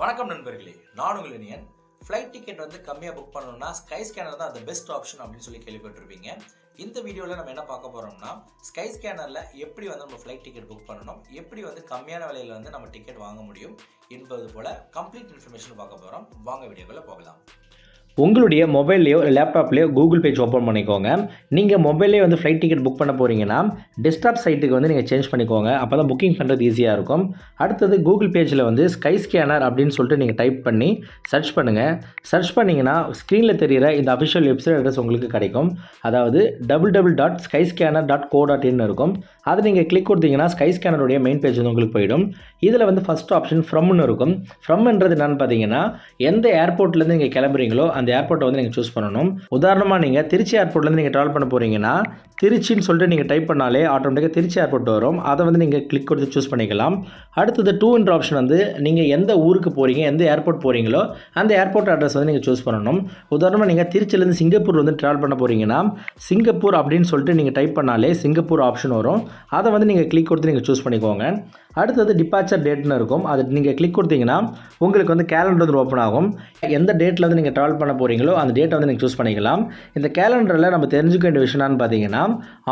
வணக்கம் நண்பர்களே, நான் உங்கள் இனியன். ஃப்ளைட் டிக்கெட் வந்து கம்மியாக புக் பண்ணணும்னா ஸ்கை ஸ்கேனர் தான் அந்த பெஸ்ட் ஆப்ஷன் அப்படின்னு சொல்லி கேள்விப்பட்டிருப்பீங்க. இந்த வீடியோவில் நம்ம என்ன பார்க்க போகிறோம்னா, ஸ்கை ஸ்கேனரில் எப்படி வந்து நம்ம ஃப்ளைட் டிக்கெட் புக் பண்ணணும், எப்படி வந்து கம்மியான விலையில் வந்து நம்ம டிக்கெட் வாங்க முடியும் என்பது போல் கம்ப்ளீட் இன்ஃபர்மேஷன் பார்க்க போகிறோம். வாங்க வீடியோக்குள்ளே போகலாம். உங்களுடைய மொபைல்லையோ இல்லை லேப்டாப்லேயோ கூகுள் பேஜ் ஓப்பன் பண்ணிக்கோங்க. நீங்கள் மொபைல்லே வந்து ஃப்ளைட் டிக்கெட் புக் பண்ண போகிறீங்கன்னா டெஸ்க்டாப் சைட்டுக்கு வந்து நீங்கள் சேஞ்ச் பண்ணிக்கோங்க. அப்போ தான் புக்கிங் பண்ணுறது ஈஸியாக இருக்கும். அடுத்தது கூகுள் பேஜில் வந்து ஸ்கை ஸ்கேனர் அப்படின்னு சொல்லிட்டு நீங்கள் டைப் பண்ணி சர்ச் பண்ணுங்கள். சர்ச் பண்ணிங்கன்னா ஸ்க்ரீனில் தெரிகிற இந்த அஃபிஷியல் வெப்சைட் அட்ரஸ் உங்களுக்கு கிடைக்கும். அதாவது www.skyscanner.co.in இருக்கும். அதை நீங்கள் கிளிக் கொடுத்தீங்கன்னா ஸ்கை ஸ்கேனருடைய மெயின் பேஜ் வந்து உங்களுக்கு போயிடும். இதில் வந்து ஃபஸ்ட் ஆப்ஷன் ஃப்ரம்னு இருக்கும். ஃப்ரம்ன்றது என்னென்னு பார்த்தீங்கன்னா, எந்த ஏர்போர்ட்லேருந்து நீங்கள் கிளம்புறீங்களோ அந்த ஏர்போர்ட்டை வந்து நீங்கள் சூஸ் பண்ணணும். உதாரணமாக நீங்கள் திருச்சி ஏர்போர்ட்லேருந்து நீங்கள் ட்ராவல் பண்ண போகிறீங்கன்னா திருச்சின்னு சொல்லிட்டு நீங்கள் டைப் பண்ணாலே ஆட்டோமேட்டிக்காக திருச்சி ஏர்போர்ட் வரும். அதை வந்து நீங்கள் கிளிக் கொடுத்து சூஸ் பண்ணிக்கலாம். அடுத்தது 2 ஆப்ஷன் வந்து நீங்கள் எந்த ஊருக்கு போகிறீங்க, எந்த ஏர்போர்ட் போகிறீங்களோ அந்த ஏர்போர்ட் அட்ரஸ் வந்து நீங்கள் சூஸ் பண்ணணும். உதாரணமாக நீங்கள் திருச்சியிலேருந்து சிங்கப்பூர் வந்து ட்ராவல் பண்ண போகிறீங்கன்னா சிங்கப்பூர் அப்படின்னு சொல்லிட்டு நீங்கள் டைப் பண்ணாலே சிங்கப்பூர் ஆப்ஷன் வரும். அதை வந்து நீங்கள் கிளிக் கொடுத்து நீங்கள் சூஸ் பண்ணிக்கோங்க. அடுத்தது டிபார்ச்சர் டேட்னு இருக்கும். அது நீங்கள் கிளிக் கொடுத்தீங்கன்னா உங்களுக்கு வந்து கேலண்டர் வந்து ஓப்பன் ஆகும். எந்த டேட்டில் வந்து நீங்கள் ட்ராவல் பண்ண போகிறீங்களோ அந்த டேட்டை வந்து நீங்கள் சூஸ் பண்ணிக்கலாம். இந்த கேலண்டரில் நம்ம தெரிஞ்சுக்க வேண்டிய விஷயம் என்னன்னு பார்த்தீங்கன்னா,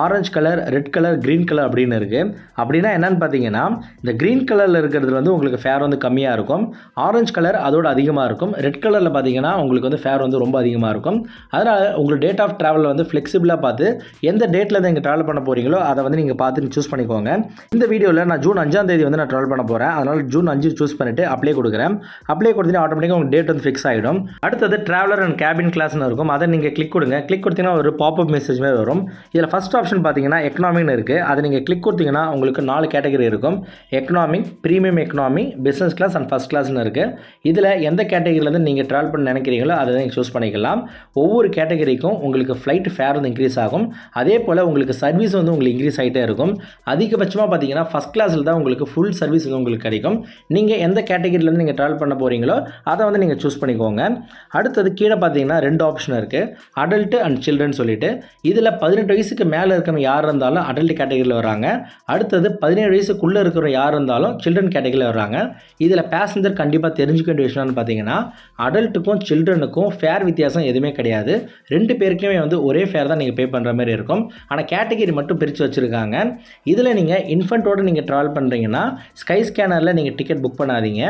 orange colour, red colour, green colour அப்படின்னு இருக்குது. அப்படின்னா என்னென்னு பார்த்தீங்கன்னா, இந்த க்ரீன் கலரில் இருக்கிறது வந்து உங்களுக்கு ஃபேர் வந்து கம்மியாக இருக்கும். ஆரஞ்சு கலர் அதோட அதிகமாக இருக்கும். ரெட் கலரில் பார்த்தீங்கன்னா உங்களுக்கு வந்து ஃபேர் வந்து ரொம்ப அதிகமாக இருக்கும். அதனால் உங்களுக்கு டேட் ஆஃப் ட்ராவலில் வந்து ஃப்ளெக்சிபிளாக பார்த்து எந்த டேட்டில் நீங்கள் ட்ராவல் பண்ண போகிறீங்களோ அதை வந்து நீங்கள் பார்த்து சூஸ் பண்ணிக்கோங்க. இந்த வீடியோவில் நான் ஜூன் 5 வந்து நான் ட்ராவல் பண்ண போகிறேன். அதனால் ஜூன் 5 சூஸ் பண்ணிவிட்டு அப்ளை கொடுக்குறேன். அப்ளை கொடுத்தீங்கன்னா ஆட்டோமேட்டிக்காக உங்களுக்கு டேட் வந்து ஃபிக்ஸ் ஆகிடும். அடுத்தது ட்ராவலர் அண்ட் கேபின் கிளாஸ்னு இருக்கும். அதை நீங்கள் கிளிக் கொடுங்க. கிளிக் கொடுத்தீங்கன்னா ஒரு பாப்அப் மெசேஜ் மாதிரி வரும். இதில் ஃபஸ்ட் ஆப்ஷன் பார்த்தீங்கன்னா எக்கனாமின்னு இருக்குது. அதை நீங்கள் கிளிக் கொடுத்தீங்கன்னா உங்களுக்கு 4 கேட்டகரி இருக்கும். Economic, premium economy, business class and first கிளாஸ்னு இருக்குது. இதில் எந்த கேட்டகரியிலேருந்து நீங்கள் ட்ராவல் பண்ண நினைக்கிறீங்களோ அதை நீங்கள் சூஸ் பண்ணிக்கலாம். ஒவ்வொரு கேட்டகரிக்கும் உங்களுக்கு ஃப்ளைட் ஃபேர் வந்து இன்க்ரீஸ் ஆகும். அதே போல் உங்களுக்கு சர்வீஸ் வந்து உங்களுக்கு இன்க்ரீஸ் ஆகிட்டே இருக்கும். அதிகபட்சமாக பார்த்தீங்கன்னா ஃபஸ்ட் கிளாஸில் தான் உங்களுக்கு ஃபுல் சர்வீஸ் வந்து உங்களுக்கு கிடைக்கும். நீங்கள் எந்த கேட்டகரியிலேருந்து நீங்கள் ட்ராவல் பண்ண போகிறீங்களோ அதை வந்து நீங்கள் சூஸ் பண்ணிக்கோங்க. அடுத்தது கீழே பார்த்தீங்கன்னா 2 ஆப்ஷன் இருக்குது. அடல்ட்டு அண்ட் சில்ட்ரன் சொல்லிட்டு. இதில் 18 வயசுக்கு மேலே இருக்கிற யார் இருந்தாலும் அடல்ட் கேட்டகரியில் வராங்க. அடுத்தது 17 வயசுக்குள்ளே இருக்கிற யார் இருந்தாலும் சில்ட்ரன் கேட்டகரியில் வராங்க. இதில் பேசஞ்சர் கண்டிப்பாக தெரிஞ்சுக்க வேண்டிய விஷயம்னு பார்த்தீங்கன்னா, அடல்ட்டுக்கும் சில்ட்ரனுக்கும் ஃபேர் வித்தியாசம் எதுவுமே கிடையாது. 2 பேருக்குமே வந்து ஒரே ஃபேர் தான் நீங்கள் பே பண்ணுற மாதிரி இருக்கும். ஆனால் கேட்டகரி மட்டும் பிரித்து வச்சுருக்காங்க. இதில் நீங்கள் இன்ஃபென்ட்டோடு நீங்கள் ட்ராவல் பண்ணுறீங்கன்னா ஸ்கை ஸ்கேனரில் நீங்கள் டிக்கெட் புக் பண்ணாதீங்க.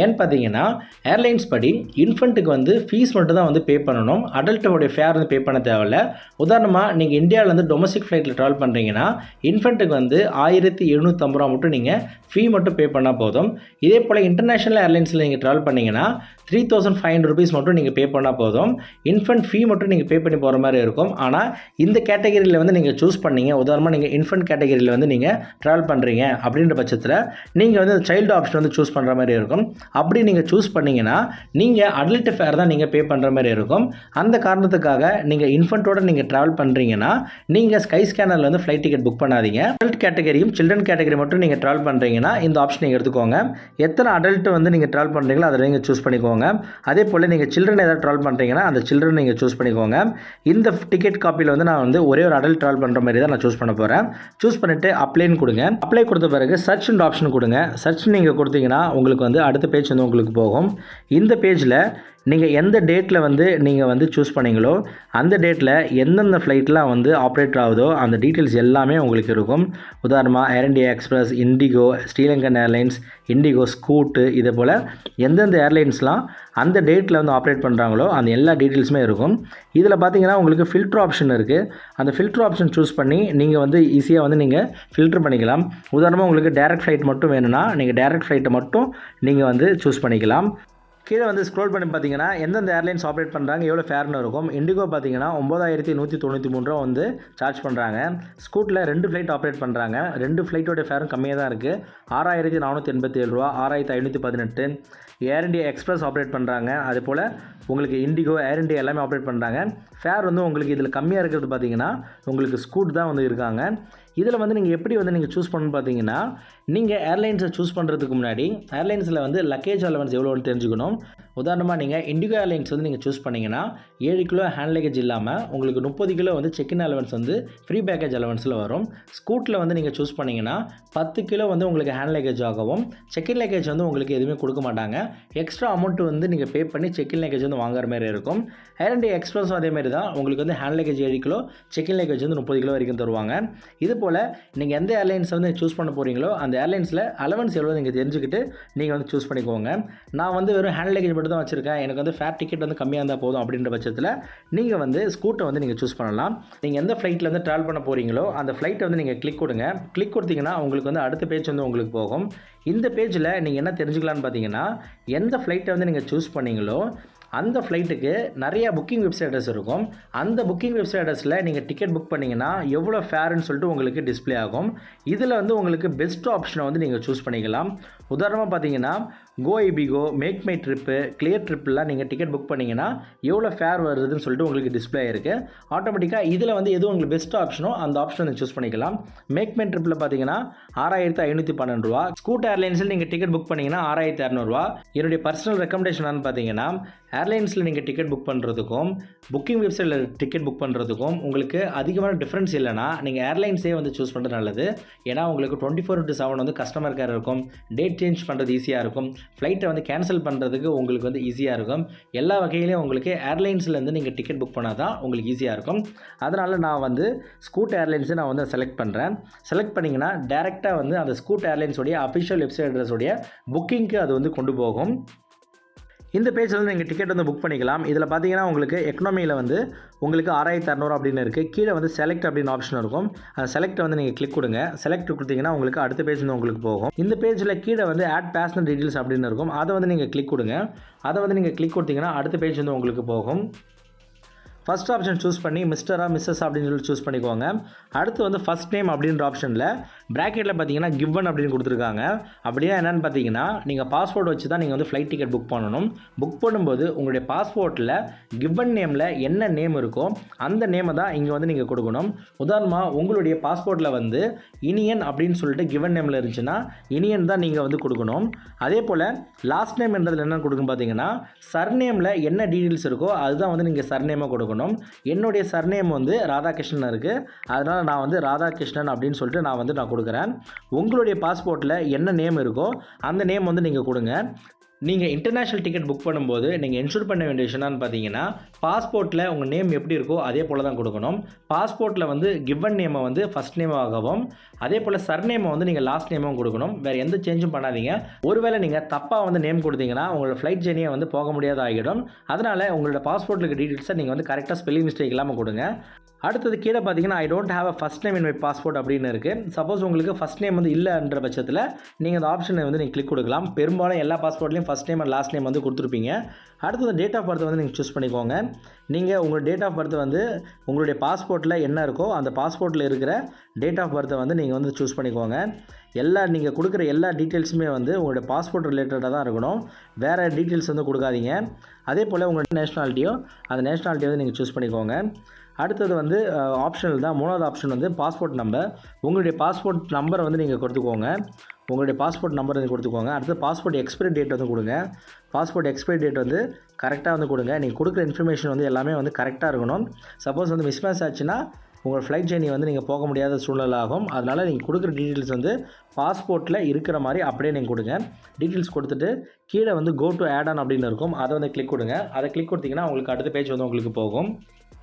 ஏன்னு பார்த்தீங்கன்னா, ஏர்லைன்ஸ் படி இன்ஃபென்ட்டுக்கு வந்து ஃபீஸ் மட்டும் தான் வந்து பே பண்ணணும். அடல்ட்டோடைய ஃபேர் வந்து பே பண்ண தேவையில்ல. உதாரணமாக நீங்கள் இந்தியாவிலேருந்து டொமஸ்டிக் ஃப்ளைட்டில் ட்ராவல் பண்ணுறீங்கன்னா இன்ஃபென்ட்டுக்கு வந்து 1750 ரூபா மட்டும் நீங்கள் ஃபீ மட்டும் பே பண்ணால் போதும். இதே போல் இன்டர்நேஷ்னல் ஏர்லைன்ஸில் நீங்கள் ட்ராவல் பண்ணிங்கன்னா 3500 rupees மட்டும் நீங்கள் பே பண்ணால் போதும். இன்ஃபென்ட் ஃபீ மட்டும் நீங்கள் பே பண்ணி போகிற மாதிரி இருக்கும். ஆனால் இந்த கேட்டகரியில் வந்து நீங்கள் சூஸ் பண்ணீங்க, உதாரணமாக நீங்கள் இன்ஃபென்ட் கேட்டகரியில் வந்து நீங்கள் ட்ராவல் பண்ணுறீங்க அப்படின்ற பட்சத்தில் நீங்கள் வந்து சைல்டு ஆப்ஷன் வந்து சூஸ் பண்ணுற மாதிரி இருக்கும். அப்படி நீங்கள் சூஸ் பண்ணிங்கன்னா நீங்கள் அடல்ட் ஃபேர் தான் நீங்கள் பே பண்ணுற மாதிரி இருக்கும். அந்த காரணத்துக்காக நீங்கள் இன்ஃபென்ட்டோட நீங்கள் ட்ராவல் பண்ணுறீங்கன்னா நீங்கள் ஸ்கை ஸ்கேனரில் வந்து ஃப்ளைட் டிக்கெட் புக் பண்ணாதீங்க. அடல்ட் கேட்டகரியும் சில்ட்ரன் கேட்டகரி மட்டும் நீங்கள் ட்ராவல் பண்ணுறீங்கன்னா இந்த ஆப்ஷன் நீங்கள் எடுத்துக்கோங்க. எத்தனை அடல்ட் வந்து நீங்கள் ட்ராவல் பண்ணுறீங்களோ அதை நீங்கள் சூஸ் பண்ணிக்கோங்க. அதே போல் நீங்கள் சில்ட்ரன் ஏதாவது ட்ராவல் பண்ணுறீங்கன்னா அந்த சில்ட்ரன் நீங்கள் சூஸ் பண்ணிக்கோங்க. இந்த டிக்கெட் காப்பியில் வந்து நான் வந்து ஒரே ஒரு அடல்ட் ட்ராவல் பண்ணுற மாதிரி தான் நான் சூஸ் பண்ண போகிறேன். சூஸ் பண்ணிவிட்டு அப்ளைன்னு கொடுங்க. அப்ளை கொடுத்த பிறகு சர்ச் ஆப்ஷன் கொடுங்க. சர்ச் நீங்கள் கொடுத்தீங்கன்னா உங்களுக்கு வந்து அடுத்த பேஜ் வந்து உங்களுக்கு போகும். இந்த பேஜில் நீங்கள் எந்த டேட்டில் வந்து நீங்கள் வந்து சூஸ் பண்ணீங்களோ அந்த டேட்டில் எந்தெந்த ஃப்ளைட்லாம் வந்து ஆப்ரேட் ஆகுதோ அந்த டீட்டெயில்ஸ் எல்லாமே உங்களுக்கு இருக்கும். உதாரணமாக Air India Express, IndiGo, SriLankan Airlines, IndiGo, Scoot, இதே போல் எந்தெந்த ஏர்லைன்ஸ்லாம் அந்த டேட்டில் வந்து ஆப்ரேட் பண்ணுறாங்களோ அந்த எல்லா டீட்டெயில்ஸுமே இருக்கும். இதில் பார்த்தீங்கன்னா உங்களுக்கு ஃபில்டர் ஆப்ஷன் இருக்குது. அந்த ஃபில்டர் ஆப்ஷன் சூஸ் பண்ணி நீங்கள் வந்து ஈஸியாக வந்து நீங்கள் ஃபில்டர் பண்ணிக்கலாம். உதாரணமாக உங்களுக்கு டேரக்ட் ஃப்ளைட் மட்டும் வேணும்னா நீங்கள் டேரக்ட் ஃப்ளைட்டை மட்டும் நீங்கள் வந்து சூஸ் பண்ணிக்கலாம். கீழே வந்து ஸ்க்ரோல் பண்ணி பார்த்தீங்கன்னா எந்தெந்த ஏர்லைன்ஸ் ஆப்ரேட் பண்ணுறாங்க, எவ்வளோ ஃபேர்னு இருக்கும். இண்டிகோ பார்த்தீங்கன்னா 9193 ரூபா வந்து சார்ஜ் பண்ணுறாங்க. ஸ்கூட்டில் 2 ஃப்ளைட் ஆப்ரேட் பண்ணுறாங்க. 2 ஃப்ளைட்டோட ஃபேரும் கம்மியாக தான் இருக்குது. 6487 ரூபா, 6518. ஏர் இண்டியா எக்ஸ்பிரஸ் ஆப்ரேட் பண்ணுறாங்க. அதே போல் உங்களுக்கு இண்டிகோ, ஏர் இண்டியா எல்லாமே ஆப்ரேட் பண்ணுறாங்க. ஃபேர் வந்து உங்களுக்கு இதில் கம்மியாக இருக்கிறது பார்த்தீங்கன்னா உங்களுக்கு ஸ்கூட் தான் வந்து இருக்காங்க. இதில் வந்து நீங்கள் எப்படி வந்து நீங்கள் சூஸ் பண்ணணும்னு பார்த்தீங்கன்னா, நீங்கள் ஏர்லைன்ஸை சூஸ் பண்ணுறதுக்கு முன்னாடி ஏர்லைன்ஸில் வந்து லக்கேஜ் அலவன்ஸ் எவ்வளோன்னு தெரிஞ்சுக்கணும். உதாரணமாக நீங்கள் இண்டிகோ ஏர்லைன்ஸ் வந்து நீங்கள் சூஸ் பண்ணிங்கன்னா 7 கிலோ ஹேண்ட் லக்கேஜ் இல்லாமல் உங்களுக்கு 30 கிலோ வந்து செக்இன் அலவன்ஸ் வந்து ஃப்ரீ பேக்கேஜ் அலவன்ஸில் வரும். ஸ்கூட்டில் வந்து நீங்கள் சூஸ் பண்ணிங்கன்னா 10 கிலோ வந்து உங்களுக்கு ஹேண்ட் லக்கேஜ் ஆகவும் செக்இன் லக்கேஜ் வந்து உங்களுக்கு எதுவுமே கொடுக்க மாட்டாங்க. எக்ஸ்ட்ரா அமௌண்ட் வந்து நீங்கள் பே பண்ணி செக்இன் லக்கேஜ் வந்து வாங்குற மாதிரி இருக்கும். ஏர் இண்டியா எக்ஸ்பிரஸும் அதே மாதிரி தான். உங்களுக்கு வந்து hand luggage 7 kilo check in luggage வந்து 30 கிலோ வரைக்கும் தருவாங்க. இது போல் நீங்கள் எந்த ஏர்லைன்ஸ் வந்து சூஸ் பண்ண போகிறீங்களோ அந்த ஏர்லைன்ஸில் அலவன்ஸ் எவ்வளோ நீங்கள் தெரிஞ்சுக்கிட்டு நீங்கள் வந்து சூஸ் பண்ணிக்கோங்க. நான் வந்து வெறும் ஹேண்ட் லக்கேஜ் மட்டும் தான் வச்சுருக்கேன், எனக்கு வந்து ஃபேர் டிக்கெட் வந்து கம்மியாக இருந்தால் போதும் அப்படின்ற பட்சத்தில் நீங்கள் வந்து ஸ்கூட்டை வந்து நீங்கள் சூஸ் பண்ணலாம். நீங்கள் எந்த ஃப்ளைட்டில் வந்து ட்ராவல் பண்ண போகிறீங்களோ அந்த ஃப்ளைட்டை வந்து நீங்கள் கிளிக் கொடுங்க. கிளிக் கொடுத்தீங்கன்னா உங்களுக்கு வந்து அடுத்த பேஜ் வந்து உங்களுக்கு போகும். இந்த பேஜில் நீங்கள் என்ன தெரிஞ்சுக்கலான்னு பார்த்தீங்கன்னா, எந்த ஃப்ளைட்டை வந்து நீங்கள் சூஸ் பண்ணீங்களோ அந்த ஃப்ளைட்டுக்கு நிறையா புக்கிங் வெப்சைட்டஸ் இருக்கும். அந்த புக்கிங் வெப்சைட்டஸில் நீங்கள் டிக்கெட் புக் பண்ணிங்கன்னா எவ்வளோ ஃபேர்னு சொல்லிட்டு உங்களுக்கு டிஸ்பிளே ஆகும். இதில் வந்து உங்களுக்கு பெஸ்ட் ஆப்ஷனை வந்து நீங்கள் சூஸ் பண்ணிக்கலாம். உதாரணமாக பார்த்தீங்கன்னா கோஐபிகோ, மேக் மை ட்ரிப்பு, கிளியர் ட்ரிப்லாம் நீங்கள் டிக்கெட் புக் பண்ணிங்கன்னா எவ்வளோ ஃபேர் வருதுன்னு சொல்லிட்டு உங்களுக்கு டிஸ்பிளே இருக்குது. ஆட்டோமேட்டிக்காக இதில் வந்து எதுவும் உங்களுக்கு பெஸ்ட் ஆப்ஷனோ அந்த ஆப்ஷனை நீங்கள் சூஸ் பண்ணிக்கலாம். மேக் மை ட்ரிப்பில் பார்த்தீங்கன்னா 6512 ரூபா. ஸ்கூட் ஏர்லைன்ஸில் நீங்கள் டிக்கெட் புக் பண்ணிங்கன்னா 6200 ரூபா. என்னுடைய பர்சனல் ரெக்கமெண்டேஷன் பார்த்தீங்கன்னா ஏர்லைன்ஸில் நீங்கள் டிக்கெட் புக் பண்ணுறதுக்கும் புக்கிங் வெப்சைட்டில் டிக்கெட் புக் பண்ணுறதுக்கும் உங்களுக்கு அதிகமான டிஃப்ரென்ஸ் இல்லைனா நீங்கள் ஏர்லைன்ஸே வந்து சூஸ் பண்ணுறது நல்லது. ஏன்னா உங்களுக்கு 24/7 வந்து கஸ்டமர் கேர் இருக்கும். டேட் சேஞ்ச் பண்ணுறது ஈஸியாக இருக்கும். ஃப்ளைட்டை வந்து கேன்சல் பண்ணுறதுக்கு உங்களுக்கு வந்து ஈஸியாக இருக்கும். எல்லா வகையிலையும் உங்களுக்கு ஏர்லைன்ஸ்லேருந்து நீங்கள் டிக்கெட் புக் பண்ணால் தான் உங்களுக்கு ஈஸியாக இருக்கும். அதனால் நான் வந்து ஸ்கூட் ஏர்லைன்ஸை நான் வந்து செலக்ட் பண்ணுறேன். செலக்ட் பண்ணிங்கன்னா டேரெக்டாக வந்து அந்த ஸ்கூட் ஏர்லைன்ஸோடைய அஃபிஷியல் வெப்சைட் அட்ரஸோடைய புக்கிங்க்கு அது வந்து கொண்டு போகும். இந்த பேஜில் வந்து நீங்கள் டிக்கெட் வந்து புக் பண்ணிக்கலாம். இதில் பார்த்தீங்கன்னா உங்களுக்கு எக்கனாமியில் வந்து உங்களுக்கு 6600 அப்படின்னு இருக்குது. கீழே வந்து செலக்ட் அப்படின்னு ஆப்ஷன் இருக்கும். அந்த செலக்ட்டை வந்து நீங்கள் கிளிக் கொடுங்க. செலக்ட் கொடுத்தீங்கன்னா உங்களுக்கு அடுத்த பேஜ் வந்து உங்களுக்கு போகும். இந்த பேஜில் கீழே வந்து ஆட் பேசஞ்சர் டீட்டெயில்ஸ் அப்படின்னு இருக்கும். அதை வந்து நீங்கள் கிளிக் கொடுங்க. அதை வந்து நீங்கள் கிளிக் கொடுத்தீங்கன்னா அடுத்த பேஜ் வந்து உங்களுக்கு போகும். ஃபஸ்ட் ஆப்ஷன் சூஸ் பண்ணி மிஸ்டரா மிஸ்ஸஸ் அப்படின்னு சொல்லி சூஸ் பண்ணிக்கோங்க. அடுத்து வந்து ஃபஸ்ட் நேம் அப்படின்ற ஆப்ஷனில் ப்ராக்கெட்டில் பார்த்தீங்கன்னா கிவன் அப்படின்னு கொடுத்துருக்காங்க. அப்படியே என்னென்னு பார்த்தீங்கன்னா நீங்கள் பாஸ்போர்ட் வச்சு தான் நீங்கள் வந்து ஃப்ளைட் டிக்கெட் புக் பண்ணணும். புக் பண்ணும்போது உங்களுடைய பாஸ்போர்ட்டில் கிவன் நேமில் என்ன நேம் இருக்கோ அந்த நேமை தான் இங்கே வந்து நீங்கள் கொடுக்கணும். உதாரணமாக உங்களுடைய பாஸ்போர்ட்டில் வந்து இனியன் அப்படின்னு சொல்லிட்டு கிவன் நேமில் இருந்துச்சுன்னா இனியன் தான் நீங்கள் வந்து கொடுக்கணும். அதே போல் லாஸ்ட் நேம் என்றதில் என்ன கொடுக்கணும் பார்த்தீங்கன்னா சர்நேமில் என்ன டீட்டெயில்ஸ் இருக்கோ அதுதான் வந்து நீங்கள் சர்நேமாக கொடுக்கணும். என்னுடைய சர்நேம் வந்து ராதாகிருஷ்ணன் இருக்குது. அதனால் நான் வந்து ராதாகிருஷ்ணன் அப்படின்னு சொல்லிட்டு நான் கொடுக்குறேன். உங்களுடைய பாஸ்போர்ட்டில் என்ன நேம் இருக்கோ அந்த நேம் வந்து நீங்கள் கொடுங்க. நீங்கள் இன்டர்நேஷ்னல் டிக்கெட் புக் பண்ணும்போது நீங்கள் என்ஷூர் பண்ண வேண்டிய விஷயம் என்னன்னு பார்த்தீங்கன்னா பாஸ்போர்ட்டில் உங்கள் நேம் எப்படி இருக்கோ அதே போல் தான் கொடுக்கணும். பாஸ்போர்ட்டில் வந்து கிவன் நேமை வந்து ஃபஸ்ட் நேமாகவும் அதே போல் சர்நேமை வந்து நீங்கள் லாஸ்ட் நேமாகவும் கொடுக்கணும். வேறு எந்த சேஞ்சும் பண்ணாதீங்க. ஒருவேளை நீங்கள் தப்பாக வந்து நேம் கொடுத்தீங்கன்னா உங்களோட ஃப்ளைட் ஜெர்னியை வந்து போக முடியாத ஆகிடும். அதனால் உங்களோட பாஸ்போர்ட்டில் இருக்க டீட்டெயில்ஸை நீங்கள் வந்து கரெக்டாக ஸ்பெல்லிங் மிஸ்டேக் இல்லாமல் கொடுங்க. அடுத்தது கீழே பார்த்தீங்கன்னா I don't have a first name in my passport அப்படின்னு இருக்குது. சப்போஸ் உங்களுக்கு ஃபஸ்ட் நேம் வந்து இல்லைன்ற பட்சத்தில் நீங்கள் அந்த ஆப்ஷனை வந்து நீங்கள் கிளிக் கொடுக்கலாம். பெரும்பாலும் எல்லா பாஸ்போர்ட்லேயும் first name and last name வந்து கொடுத்துருப்பீங்க. அடுத்தது டேட் ஆஃப் பர்த் வந்து நீங்கள் சூஸ் பண்ணிக்கோங்க. நீங்கள் உங்கள் டேட் ஆஃப் பர்த் வந்து உங்களுடைய பாஸ்போர்ட்டில் என்ன இருக்கோ அந்த பாஸ்போர்ட்டில் இருக்கிற டேட் ஆஃப் பர்த்தை வந்து நீங்கள் வந்து சூஸ் பண்ணிக்கோங்க. நீங்கள் கொடுக்குற எல்லா டீட்டெயில்ஸுமே வந்து உங்களுடைய பாஸ்போர்ட் ரிலேட்டடாக தான் இருக்கணும். வேறு டீட்டெயில்ஸ் வந்து கொடுக்காதீங்க. அதே போல் உங்களுடைய நேஷ்னாலிட்டியோ அந்த நேஷ்னாலிட்டியை வந்து நீங்கள் சூஸ் பண்ணிக்கோங்க. அடுத்தது வந்து ஆப்ஷனல் தான். மூணாவது ஆப்ஷன் வந்து பாஸ்போர்ட் நம்பர். உங்களுடைய பாஸ்போர்ட் நம்பரை வந்து நீங்கள் கொடுத்துக்கோங்க. உங்களுடைய பாஸ்போர்ட் நம்பர் வந்து கொடுத்துக்கோங்க. அடுத்து பாஸ்போர்ட் எக்ஸ்பைரி டேட் வந்து கொடுங்க. பாஸ்போர்ட் எக்ஸ்பைரி டேட் வந்து கரெக்டாக வந்து கொடுங்க. நீங்கள் கொடுக்குற இன்ஃபர்மேஷன் வந்து எல்லாமே வந்து கரெக்டாக இருக்கணும். சப்போஸ் வந்து மிஸ்மேட்ச் ஆச்சுன்னா உங்கள் ஃப்ளைட் ஜெர்னி வந்து நீங்கள் போக முடியாத சூழ்நிலை ஆகும். அதனால் நீங்கள் கொடுக்குற டீட்டெயில்ஸ் வந்து பாஸ்போர்ட்டில் இருக்கிற மாதிரி அப்படியே நீங்கள் கொடுங்க. டீட்டெயில்ஸ் கொடுத்துட்டு கீழே வந்து கோ டு ஆட் ஆன் அப்படின்னு இருக்கும். அதை வந்து கிளிக் கொடுங்க. அதை கிளிக் கொடுத்தீங்கன்னா உங்களுக்கு அடுத்த பேஜ் வந்து உங்களுக்கு போகும்.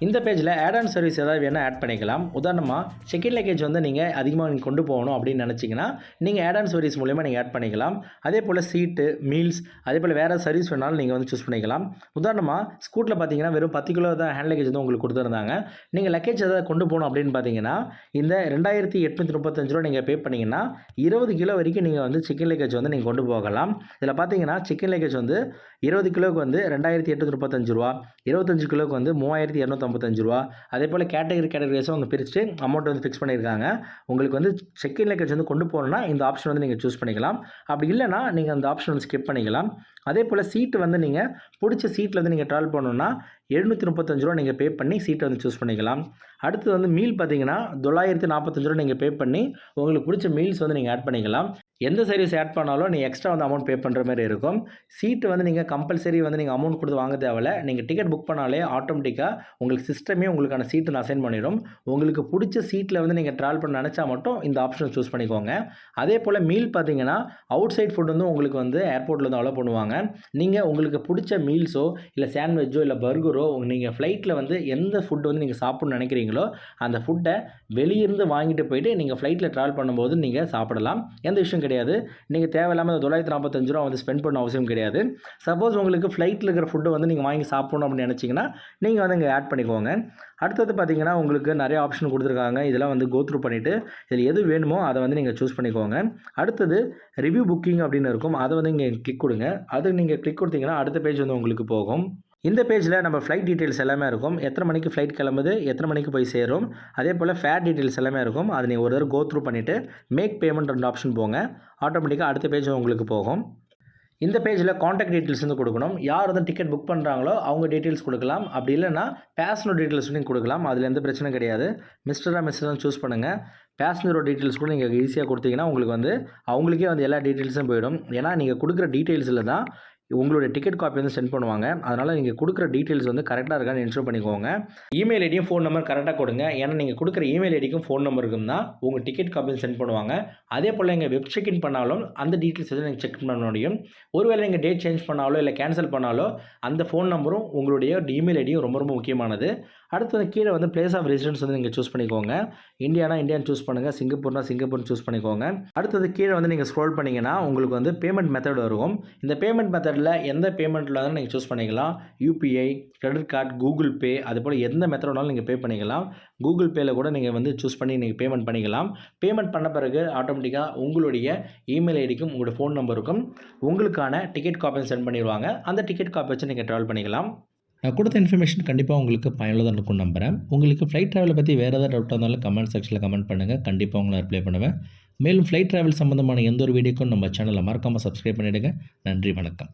இந்த பேஜில் ஆட் ஆன் சர்வீஸ் ஏதாவது வேணால் ஆட் பண்ணிக்கலாம். உதாரணமாக செக்இன் லக்கேஜ் வந்து நீங்கள் அதிகமாக நீங்கள் கொண்டு போகணும் அப்படின்னு நினச்சிங்கன்னா நீங்கள் ஆட் ஆன் சர்வீஸ் மூலிமா நீங்கள் ஆட் பண்ணிக்கலாம். அதே போல் சீட்டு, மீல்ஸ், அதே போல் வேறு சர்வீஸ் வேணாலும் நீங்கள் வந்து சூஸ் பண்ணிக்கலாம். உதாரணமாக ஸ்கூட்டில் பார்த்தீங்கன்னா வெறும் 10 கிலோ தான் ஹேண்ட் லக்கேஜ் வந்து உங்களுக்கு கொடுத்துருந்தாங்க. நீங்கள் லக்கேஜ் ஏதாவது கொண்டு போகணும் அப்படின்னு பார்த்தீங்கன்னா இந்த 2835 ரூபா நீங்கள் பே பண்ணிங்கன்னா 20 கிலோ வரைக்கும் நீங்கள் வந்து செக்இன் லக்கேஜ் வந்து நீங்கள் கொண்டு போகலாம். இதில் பார்த்தீங்கன்னா செக்இன் லக்கேஜ் வந்து 20 கிலோவுக்கு வந்து 2835 ரூபா, 25 கிலோவுக்கு வந்து 3250 ரூ. 795. அதே போல் கேட்டகரிஸும் வந்து பிரிச்சுட்டு அமௌண்ட் வந்து ஃபிக்ஸ் பண்ணியிருக்காங்க. உங்களுக்கு வந்து செக் இன் லக்கேஜ் வந்து கொண்டு போகணுன்னா இந்த ஆப்ஷன் வந்து நீங்கள் சூஸ் பண்ணிக்கலாம். அப்படி இல்லைனா நீங்கள் அந்த ஆப்ஷன் வந்து ஸ்கிப் பண்ணிக்கலாம். அதே போல் சீட்டு வந்து நீங்கள் பிடிச்ச சீட்டில் வந்து நீங்கள் ட்ராவல் பண்ணணுன்னா ரூ. 735 நீங்கள் பே பண்ணி சீட்டை வந்து சூஸ் பண்ணிக்கலாம். அடுத்து வந்து மீல் பார்த்தீங்கன்னா ரூ. 945 நீங்கள் பே பண்ணி உங்களுக்கு பிடிச்ச மீல்ஸ் வந்து நீங்கள் ஆட் பண்ணிக்கலாம். எந்த சர்வீஸ் ஆட் பண்ணாலும் நீங்கள் எக்ஸ்ட்ரா வந்து அமௌண்ட் பே பண்ணுற மாதிரி இருக்கும். சீட்டு வந்து நீங்கள் கம்பல்சரி வந்து நீங்கள் அமௌண்ட் கொடுத்து வாங்க தேவையில்ல. நீங்கள் டிக்கெட் புக் பண்ணாலே ஆட்டோமேட்டிக்காக உங்களுக்கு சிஸ்டமே உங்களுக்கான சீட்டு வந்து அசைன் பண்ணிடும். உங்களுக்கு பிடிச்ச சீட்டில் வந்து நீங்கள் ட்ராவல் பண்ண நினச்சா மட்டும் இந்த ஆப்ஷனை சூஸ் பண்ணிக்கோங்க. அதே போல் மீல் பார்த்தீங்கன்னா அவுட் சைட் ஃபுட் வந்து உங்களுக்கு வந்து ஏர்போர்ட்டில் வந்து அலோவ் பண்ணுவாங்க. நீங்கள் உங்களுக்கு பிடிச்ச மீல்ஸோ இல்லை சாண்ட்விச்சோ இல்லை பர்கரோ நீங்கள் ஃப்ளைட்டில் வந்து எந்த ஃபுட் வந்து நீங்கள் சாப்பிட்ணுன்னு நினைக்கிறீங்களோ அந்த ஃபுட்டை வெளியிருந்து வாங்கிட்டு போயிட்டு நீங்கள் ஃப்ளைட்டில் ட்ராவல் பண்ணும்போது நீங்கள் சாப்பிடலாம். எந்த விஷயம் கிடையாது. நீங்கள் தேவையில்லாமல் ரூ. 945 வந்து ஸ்பெண்ட் பண்ண அவசியம் கிடையாது. சப்போஸ் உங்களுக்கு ஃப்ளைட்டில் இருக்கிற ஃபுட்டை வந்து நீங்கள் வாங்கி சாப்பிடணும் அப்படின்னு நினச்சிங்கன்னா நீங்கள் வந்து இங்கே ஆட் பண்ணிக்கோங்க. அடுத்தது பார்த்தீங்கன்னா உங்களுக்கு நிறைய ஆப்ஷன் கொடுத்துருக்காங்க. இதெல்லாம் வந்து கோ த்ரூ பண்ணிவிட்டு இதில் எது வேணுமோ அதை வந்து நீங்கள் சூஸ் பண்ணிக்கோங்க. அடுத்தது ரிவ்யூ புக்கிங் அப்படின்னு இருக்கும். அதை வந்து இங்கே கிளிக் கொடுங்க. அது நீங்கள் கிளிக் கொடுத்தீங்கன்னா அடுத்த பேஜ் வந்து உங்களுக்கு போகும். இந்த பேஜில் நம்ம ஃப்ளைட் டீட்டெயில்ஸ் எல்லாமே இருக்கும். எத்தனை மணிக்கு ஃப்ளைட் கிளம்புது, எத்தனை மணிக்கு போய் சேரும், அதே போல் ஃபேர் டீட்டெயில்ஸ் எல்லாமே இருக்கும். அதை நீங்கள் ஒரு தடவை கோ த்ரூ பண்ணிவிட்டு மேக் பேமெண்ட் 2 ஆப்ஷன் போங்க. ஆட்டோமேட்டிக்காக அடுத்த பேஜ் உங்களுக்கு போகும். இந்த பேஜில் காண்டாக்ட் டீட்டெயில்ஸ் வந்து கொடுக்கணும். யார் வந்து டிக்கெட் புக் பண்ணுறாங்களோ அவங்க டீட்டெயில்ஸ் கொடுக்கலாம். அப்படி இல்லைனா பேசஞ்சர் டீட்டெயில்ஸ் வந்து கொடுக்கலாம். அதில் எந்த பிரச்சனையும் கிடையாது. மிஸ்டராக சூஸ் பண்ணுங்கள். பேசஞ்சரோட டீட்டெயில்ஸ் கூட நீங்கள் ஈஸியாக கொடுத்தீங்கன்னா உங்களுக்கு வந்து அவங்களுக்கே வந்து எல்லா டீட்டெயில்ஸும் போயிடும். ஏன்னா நீங்கள் கொடுக்குற டீட்டெயில்ஸில் தான் உங்களுடைய டிக்கெட் காப்பி வந்து சென்ட் பண்ணுவாங்க. அதனால் நீங்கள் கொடுக்குற டீட்டெயில்ஸ் வந்து கரெக்டாக இருக்கான்னு என்ஷூர் பண்ணிக்கோங்க. இமெயில் ஐடியும் ஃபோன் நம்பர் கரெக்டாக கொடுங்க. ஏன்னா நீங்கள் கொடுக்குற இமெயில் ஐடிக்கும் ஃபோன் நம்பருக்கும் தான் உங்கள் டிக்கெட் காப்பி சென்ட் பண்ணுவாங்க. அதே போல் நீங்கள் வெப் செக் இன் பண்ணாலும் அந்த டீட்டெயில்ஸ் வந்து நீங்கள் செக் பண்ண முடியும். ஒருவேளை நீங்கள் டேட் சேஞ்ச் பண்ணாலோ இல்லை கேன்சல் பண்ணாலோ அந்த ஃபோன் நம்பரும் உங்களுடைய இமெயில் ஐடியும் ரொம்ப ரொம்ப முக்கியமானது. அடுத்தது கீழே வந்து பிளேஸ் ஆஃப் ரெசிடென்ஸ் வந்து நீங்கள் சூஸ் பண்ணிக்கோங்க. இந்தியானா இந்தியான்னு சூஸ் பண்ணுங்கள். சிங்கப்பூர்னா சிங்கப்பூர்னு சூஸ் பண்ணிக்கோங்க. அடுத்தது கீழே வந்து நீங்கள் ஸ்க்ரோல் பண்ணிங்கன்னா உங்களுக்கு வந்து பேமெண்ட் மெத்தட் வரும். இந்த பேமெண்ட் மெத்தடில் எந்த பேமெண்ட்டில் வந்து நீங்கள் சூஸ் பண்ணிக்கலாம். UPI, credit card, Google Pay, அதுபோல் எந்த மெத்தட் வேணாலும் நீங்கள் பே பண்ணிக்கலாம். கூகுள் பேயில் கூட நீங்கள் வந்து சூஸ் பண்ணி நீங்கள் பேமெண்ட் பண்ணிக்கலாம். பேமெண்ட் பண்ண பிறகு ஆட்டோமேட்டிக்காக உங்களுடைய இமெயில் ஐடிக்கும் உங்களுடைய ஃபோன் நம்பருக்கும் உங்களுக்கான டிக்கெட் காப்பி சென்ட் பண்ணிடுவாங்க. அந்த டிக்கெட் காப்பி வச்சு நீங்கள் ட்ராவல் பண்ணிக்கலாம். நான் கொடுத்த இன்ஃபர்மேஷன் கண்டிப்பாக உங்களுக்கு பயனுள்ளதாக இருக்கும்னு நம்புகிறேன். உங்களுக்கு ஃப்ளைட் ட்ராவலை பற்றி வேறு ஏதாவது டவுட்டாக இருந்தாலும் கமெண்ட் செக்ஷனில் கமெண்ட் பண்ணுங்கள். கண்டிப்பாக உங்களை ரிப்ளை பண்ணுவேன். மேலும் ஃப்ளைட் ட்ராவல் சம்மந்தமான எந்த ஒரு வீடியோக்கும் நம்ம சேனலை மறக்காமல் சப்ஸ்கிரைப் பண்ணிவிடுங்க. நன்றி, வணக்கம்.